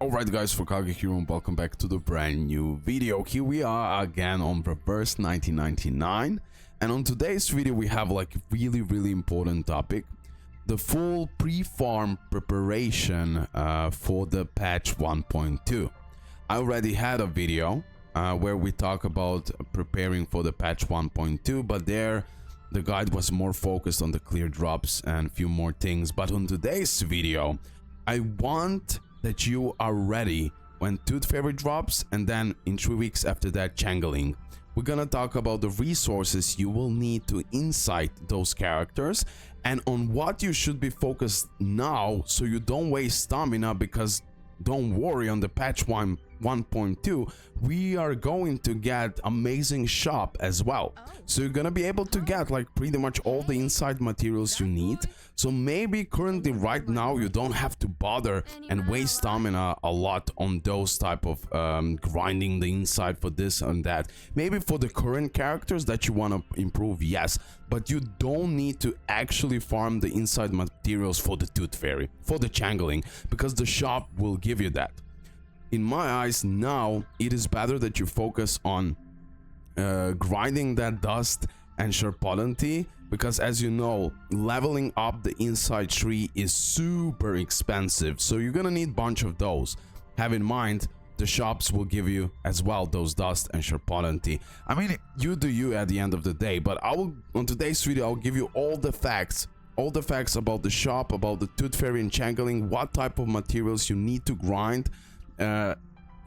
Alright guys, RoKage here and welcome back to the brand new video. Here we are again on Reverse 1999, and on today's video we have like a really important topic. The full pre-farm preparation for the patch 1.2. I already had a video where we talk about preparing for the patch 1.2, but there the guide was more focused on the clear drops and a few more things. But on today's video, I want that you are ready when Tooth Fairy drops, and then in 3 weeks after that, Changeling. We're gonna talk about the resources you will need to insight those characters and on what you should be focused now so you don't waste stamina, because don't worry, on the patch 1.2 we are going to get amazing shop as well. So you're gonna be able to get like pretty much all the inside materials you need. So maybe currently right now you don't have to bother and waste stamina a lot on those type of grinding the inside for this and that. Maybe for the current characters that you want to improve, yes, but you don't need to actually farm the inside materials for the Tooth Fairy, for the Changeling, because the shop will give you that. In my eyes now, it is better that you focus on grinding that dust and Sharpodonty, because as you know, leveling up the inside tree is super expensive, so you're gonna need a bunch of those. Have in mind, the shops will give you as well those dust and Sharpodonty. I mean, you do you at the end of the day, but I will, on today's video, I'll give you all the facts about the shop, about the Tooth Fairy and Changeling, what type of materials you need to grind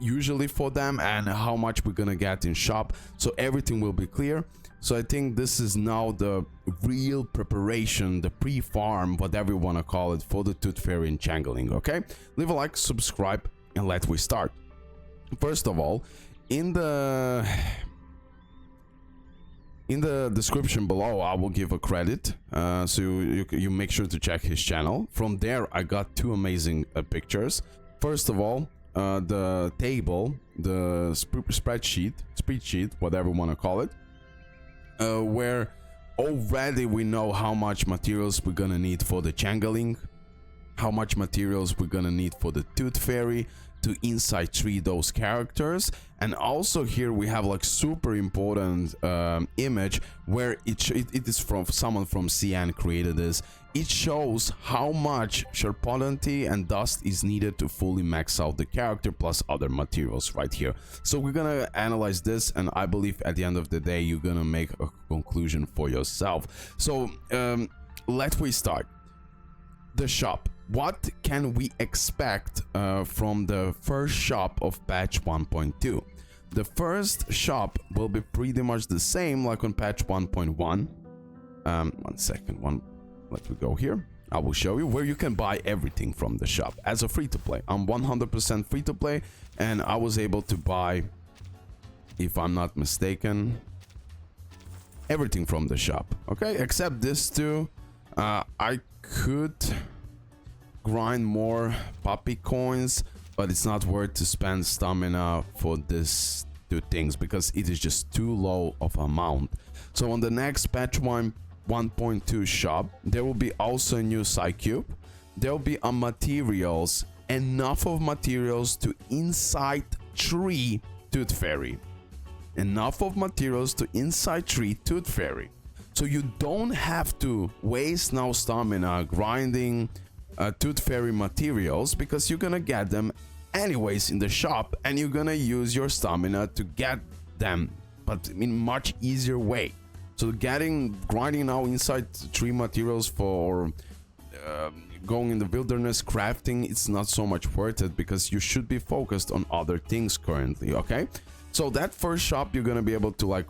usually for them, and how much we're gonna get in shop, so everything will be clear. So I think this is now the real preparation, the pre-farm, whatever you want to call it, for the Tooth Fairy and Changeling. Okay, leave a like, subscribe, and let we start. First of all, in the description below I will give a credit, so you make sure to check his channel. From there I got two amazing pictures. First of all, the table, the spreadsheet, whatever you want to call it, where already we know how much materials we're gonna need for the Changeling, how much materials we're gonna need for the Tooth Fairy to inside tree those characters. And also here we have like super important image where it is from someone from CN created this. It shows how much Sharpodonty and dust is needed to fully max out the character, plus other materials right here. So we're gonna analyze this, and I believe at the end of the day you're gonna make a conclusion for yourself. So let we start. The shop. What can we expect from the first shop of patch 1.2? The first shop will be pretty much the same like on patch 1.1. 1 second, let me go here. I will show you where you can buy everything from the shop as a free-to-play. I'm 100% free-to-play, and I was able to buy, if I'm not mistaken, everything from the shop. Okay, except this two. I could grind more puppy coins, but it's not worth to spend stamina for this two things because it is just too low of amount. So on the next patch 1.2 shop, there will be also a new Psycube. There will be a materials, enough of materials to inside tree Tooth Fairy. Enough of materials to inside tree Tooth Fairy. So you don't have to waste now stamina grinding Tooth Fairy materials, because you're gonna get them anyways in the shop, and you're gonna use your stamina to get them, but in much easier way. So grinding now inside tree materials for going in the wilderness crafting, it's not so much worth it, because you should be focused on other things currently. Okay, so that first shop you're gonna be able to like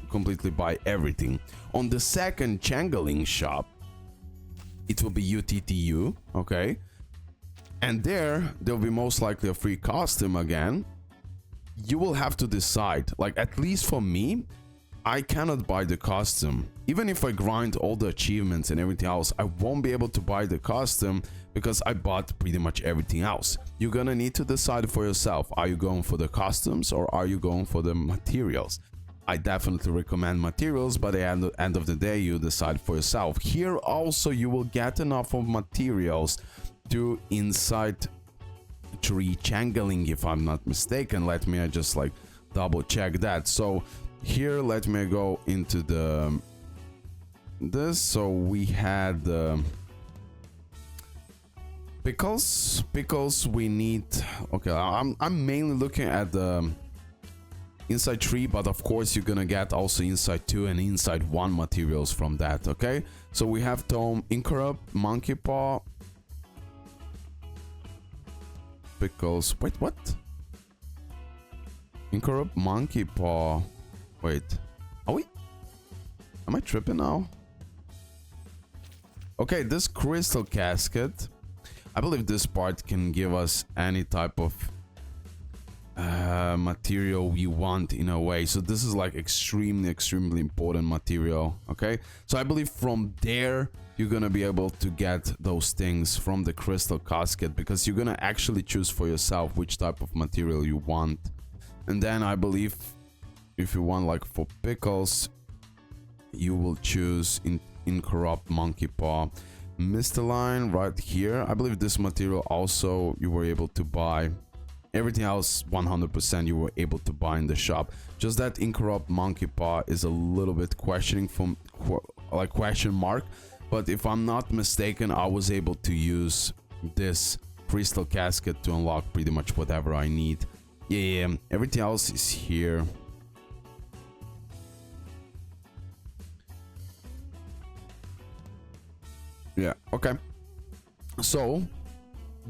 completely buy everything. On the second Changeling shop, it will be UTTU, okay, and there'll be most likely a free costume again. You will have to decide, like, at least for me, I cannot buy the costume. Even if I grind all the achievements and everything else, I won't be able to buy the costume because I bought pretty much everything else. You're gonna need to decide for yourself. Are you going for the costumes or are you going for the materials? I definitely recommend materials, but at the end of the day, you decide for yourself. Here also, you will get enough of materials to inside 3 changeling, if I'm not mistaken. Let me just like double check that. So here, let me go into the this. So we had pickles we need. Okay, I'm mainly looking at the inside 3, but of course you're gonna get also inside 2 and inside 1 materials from that. Okay, so we have tome, incorrupt, monkey paw, pickles. Wait, what? Incorrupt, monkey paw. Wait, are we? Am I tripping now? Okay, this crystal casket, I believe this part can give us any type of material we want in a way. So this is like extremely important material. Okay, so I believe from there you're gonna be able to get those things from the crystal casket, because you're gonna actually choose for yourself which type of material you want. And then I believe if you want, like for pickles, you will choose incorrupt, monkey paw, Line right here. I believe this material also you were able to buy. Everything else 100% you were able to buy in the shop. Just that incorrupt monkey paw is a little bit questioning from like question mark. But if I'm not mistaken, I was able to use this crystal casket to unlock pretty much whatever I need. Yeah, everything else is here. Yeah, okay. So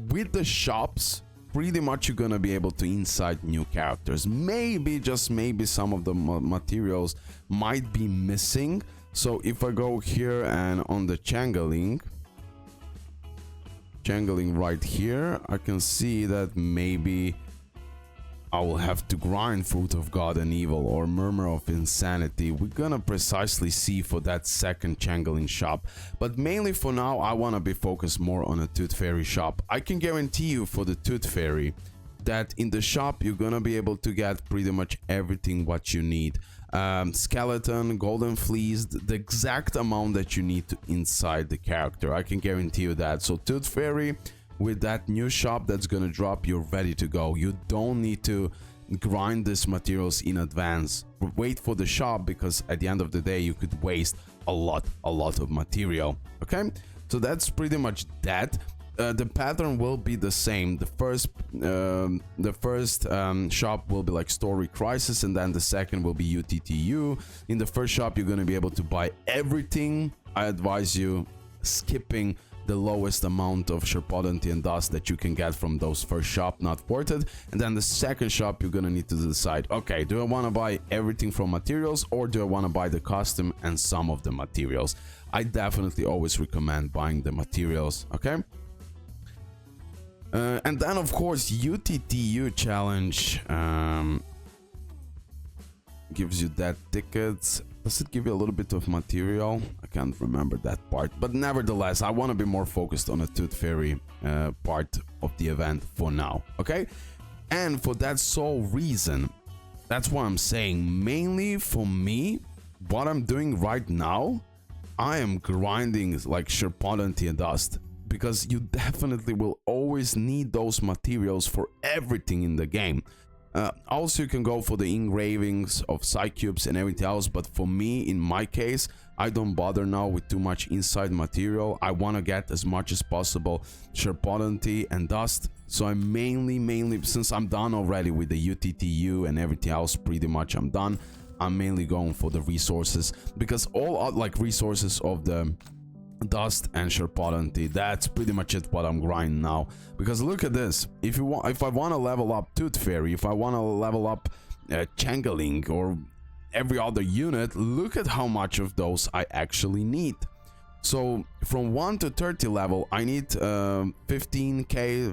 with the shops, pretty much you're gonna be able to inside new characters. Maybe, just maybe, some of the materials might be missing. So if I go here and on the changeling right here, I can see that maybe I will have to grind Fruit of God and Evil or Murmur of Insanity. We're gonna precisely see for that second changeling shop. But mainly for now, I wanna be focused more on a Tooth Fairy shop. I can guarantee you for the Tooth Fairy that in the shop you're gonna be able to get pretty much everything what you need. Skeleton, golden fleece, the exact amount that you need to inside the character. I can guarantee you that. So Tooth Fairy, with that new shop that's gonna drop, you're ready to go. You don't need to grind these materials in advance. Wait for the shop, because at the end of the day you could waste a lot of material. Okay, so that's pretty much that. The pattern will be the same. The first shop will be like Story Crisis, and then the second will be UTTU. In the first shop you're gonna be able to buy everything. I advise you skipping the lowest amount of Sherpodonty and dust that you can get from those first shop, not worth it. And then the second shop you're gonna need to decide, okay, do I want to buy everything from materials, or do I want to buy the costume and some of the materials? I definitely always recommend buying the materials. Okay, and then of course UTTU challenge gives you that tickets. Does it give you a little bit of material? I can't remember that part, but nevertheless I want to be more focused on the Tooth Fairy part of the event for now. Okay, and for that sole reason, that's what I'm saying, mainly for me, what I'm doing right now, I am grinding like Sherpodonty and dust, because you definitely will always need those materials for everything in the game. Also you can go for the engravings of Psycubes and everything else, but for me, in my case, I don't bother now with too much inside material. I want to get as much as possible Sherpodonty and dust. So I'm mainly, since I'm done already with the UTTU and everything else, pretty much I'm done, I'm mainly going for the resources, because all like resources of the dust and Sherpodonty, that's pretty much it what I'm grinding now. Because look at this, if I want to level up Tooth Fairy, if I want to level up changeling or every other unit, look at how much of those I actually need. So from 1 to 30 level I need 15k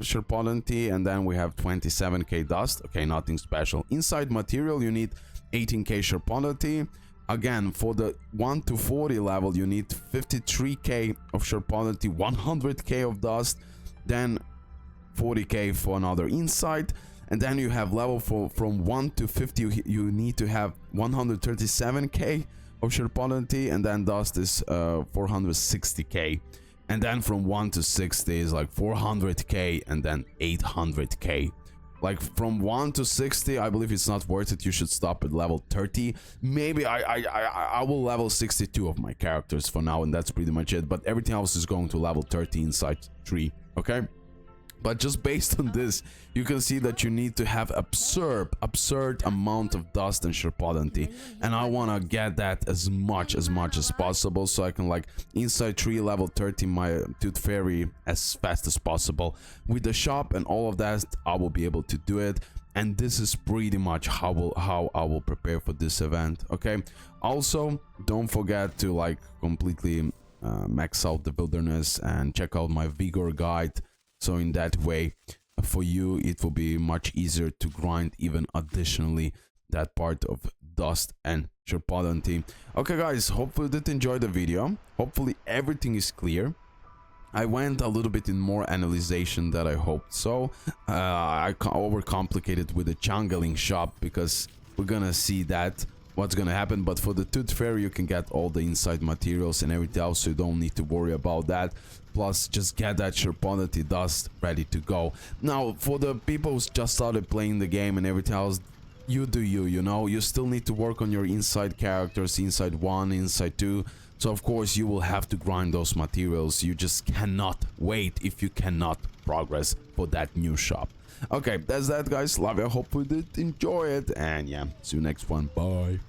Sherpodonty, and then we have 27k dust. Okay, nothing special. Inside material you need 18k Sherpodonty. Again, for the 1 to 40 level, you need 53k of Sherpodonty, 100k of dust, then 40k for another inside. And then you have level from 1 to 50, you need to have 137k of Sherpodonty, and then dust is 460k. And then from 1 to 60 is like 400k and then 800k. Like from 1 to 60, I believe it's not worth it. You should stop at level 30. Maybe I will level 62 of my characters for now, and that's pretty much it. But everything else is going to level 30 inside 3, okay? But just based on this, you can see that you need to have absurd amount of dust and sharpodentity, and I want to get that as much as possible, so I can like inside 3 level 30 my tooth fairy as fast as possible. With the shop and all of that, I will be able to do it, and this is pretty much how I will prepare for this event, okay? Also, don't forget to like completely max out the wilderness and check out my vigor guide. So in that way, for you, it will be much easier to grind even additionally that part of dust and sharpodentity. Okay guys, hopefully you did enjoy the video. Hopefully everything is clear. I went a little bit in more analyzation than I hoped. So I overcomplicated with the changeling shop because we're gonna see that what's gonna happen. But for the tooth fairy, you can get all the inside materials and everything else, so you don't need to worry about that. Plus, just get that sharpodentity dust ready to go. Now, for the people who just started playing the game and everything else, you do you know, you still need to work on your inside characters, inside 1, inside 2. So of course you will have to grind those materials. You just cannot wait if you cannot progress for that new shop. Okay, that's that guys. Love you. Hope you did enjoy it, and yeah, see you next one. Bye.